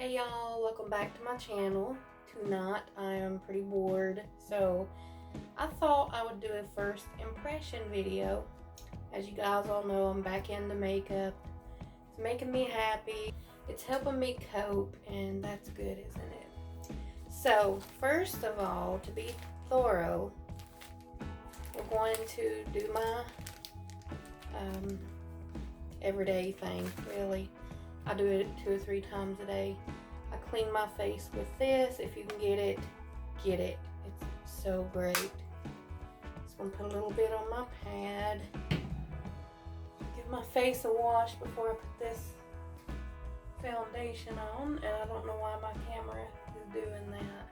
Hey y'all, welcome back to my channel. Tonight I am pretty bored, so I thought I would do a first impression video. As you guys all know, I'm back into makeup. It's making me happy. It's helping me cope, and that's good, isn't it? So first of all, to be thorough, we're going to do my everyday thing, really. I do it 2 or 3 times a day. I clean my face with this. If you can get it, get it. It's so great. Just gonna put a little bit on my pad. Give my face a wash before I put this foundation on. And I don't know why my camera is doing that.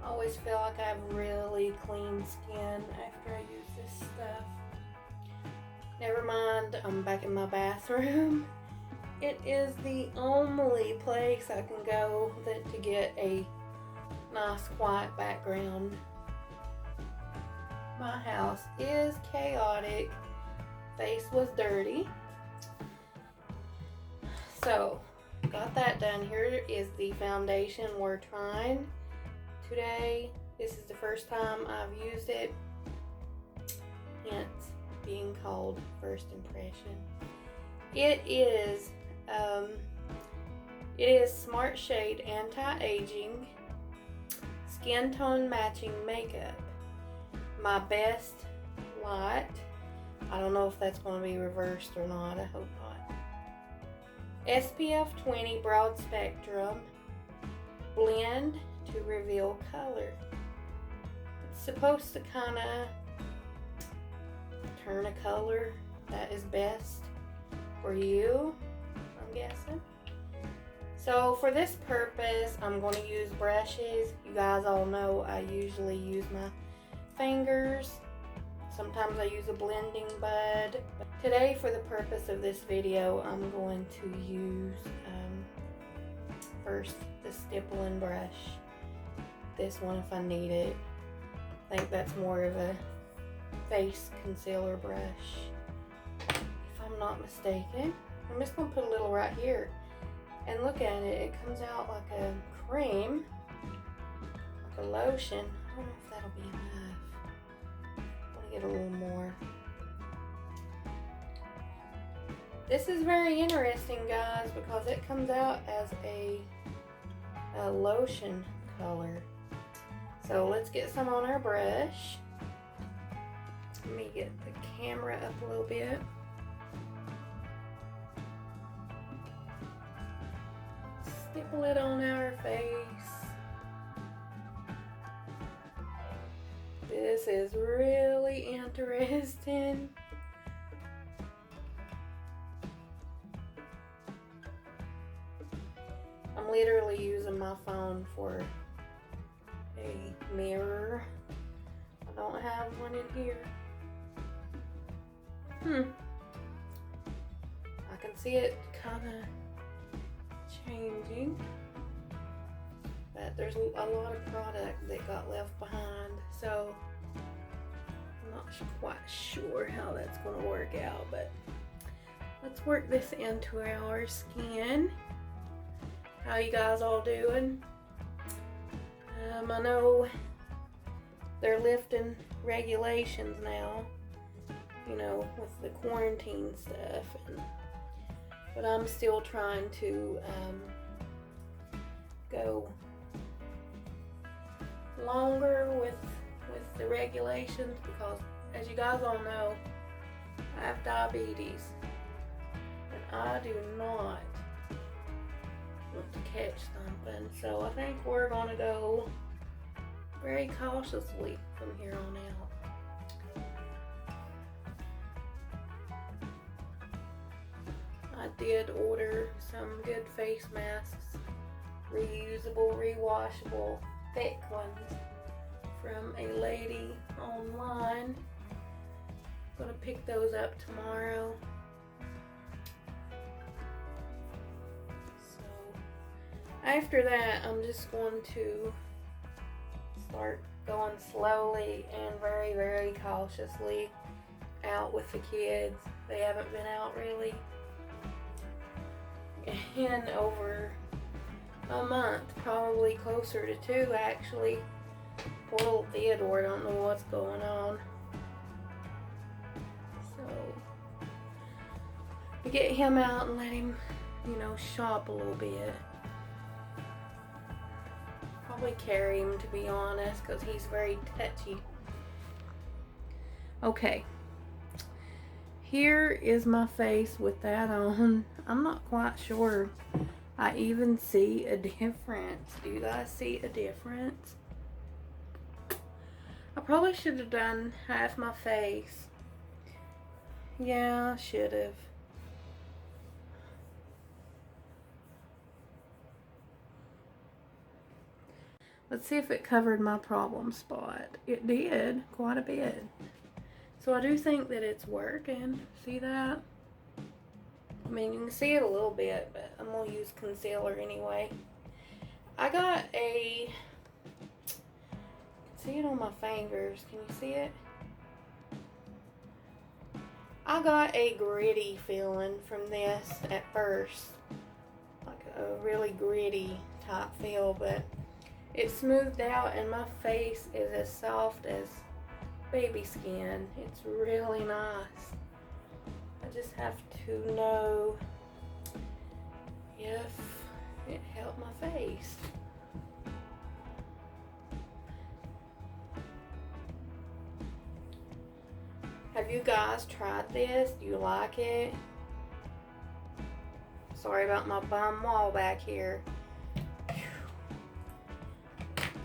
I always feel like I have really clean skin after I use this stuff. Never mind, I'm back in my bathroom. It is the only place I can go to get a nice quiet background. My house is chaotic. Face was dirty. So, got that done. Here is the foundation we're trying today. This is the first time I've used it, hence being called first impression. It is Smart Shade Anti-Aging Skin Tone Matching Makeup. My best light. I don't know if that's going to be reversed or not. I hope not. SPF 20 Broad Spectrum Blend to reveal color. It's supposed to kind of turn a color that is best for you, I'm guessing. So for this purpose, I'm going to use brushes. You guys all know I usually use my fingers. Sometimes I use a blending bud. Today, for the purpose of this video, I'm going to use first the stippling brush. This one if I need it. I think that's more of a face concealer brush, if I'm not mistaken. I'm just going to put a little right here. And look at it, it comes out like a cream, like a lotion. I don't know if that'll be enough. I want to get a little more. This is very interesting, guys, because it comes out as a lotion color. So let's get some on our brush. Let me get the camera up a little bit. Stipple it on our face. This is really interesting. I'm literally using my phone for a mirror. I don't have one in here. I can see it kind of changing, but there's a lot of product that got left behind, so I'm not quite sure how that's going to work out, but let's work this into our skin. How you guys all doing? I know they're lifting regulations now, you know, with the quarantine stuff, but I'm still trying to go longer with the regulations, because as you guys all know, I have diabetes and I do not want to catch something, so I think we're gonna go very cautiously from here on out. I did order some good face masks, reusable, rewashable, thick ones from a lady online. Gonna pick those up tomorrow. After that, I'm just going to start going slowly and very, very cautiously out with the kids. They haven't been out really in over a month, probably closer to 2 actually. Poor little Theodore, don't know what's going on. So we get him out and let him, you know, shop a little bit. Probably carry him, to be honest, because he's very touchy. Okay, here is my face with that on. I'm not quite sure I even see a difference. Do you guys see a difference? I probably should have done half my face. Yeah, I should have. Let's see if it covered my problem spot. It did, quite a bit. So I do think that it's working. See that? I mean, you can see it a little bit, but I'm going to use concealer anyway. I got a... see it on my fingers. Can you see it? I got a gritty feeling from this at first. Like a really gritty type feel, but it smoothed out and my face is as soft as baby skin. It's really nice. I just have to know if it helped my face. Have you guys tried this? Do you like it? Sorry about my bum wall back here.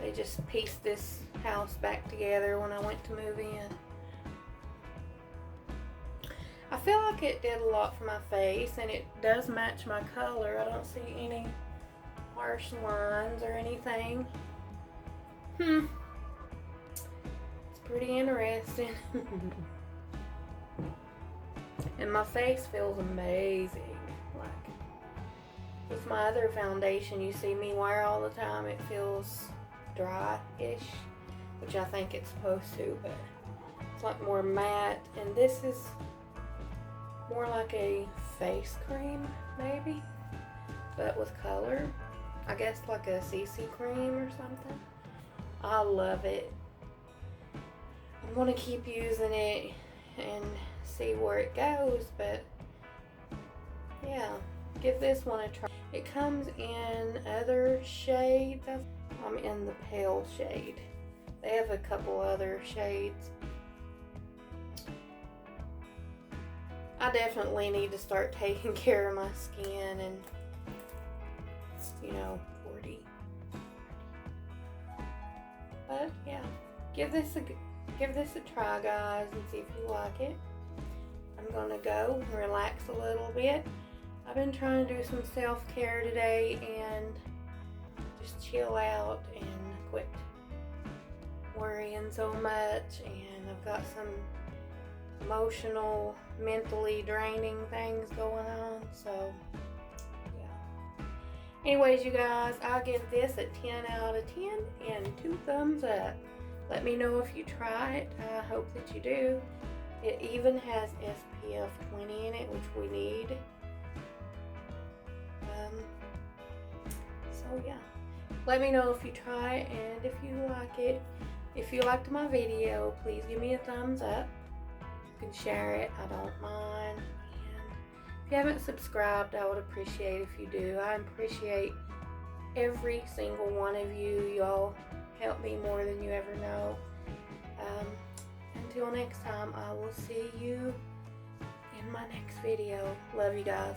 They just pieced this house back together when I went to move in. I feel like it did a lot for my face, and it does match my color. I don't see any harsh lines or anything. It's pretty interesting. And my face feels amazing. Like with my other foundation you see me wear all the time, it feels dry-ish, which I think it's supposed to, but it's like more matte, and this is more like a face cream maybe, but with color. I guess like a CC cream or something. I love it. I'm gonna keep using it and see where it goes, but yeah, give this one a try. It comes in other shades. I'm in the pale shade. They have a couple other shades. I definitely need to start taking care of my skin, and you know, 40. But yeah, give this a try, guys, and see if you like it. I'm gonna go relax a little bit. I've been trying to do some self-care today and just chill out and quit worrying so much, and I've got some emotional, mentally draining things going on, so yeah. Anyways, you guys, I'll give this a 10 out of 10 and 2 thumbs up. Let me know if you try it. I hope that you do. It even has SPF 20 in it, which we need. So yeah, let me know if you try it and if you like it. If you liked my video, please give me a thumbs up. You can share it, I don't mind. And if you haven't subscribed, I would appreciate if you do. I appreciate every single one of you. Y'all help me more than you ever know. Until next time, I will see you in my next video. Love you guys.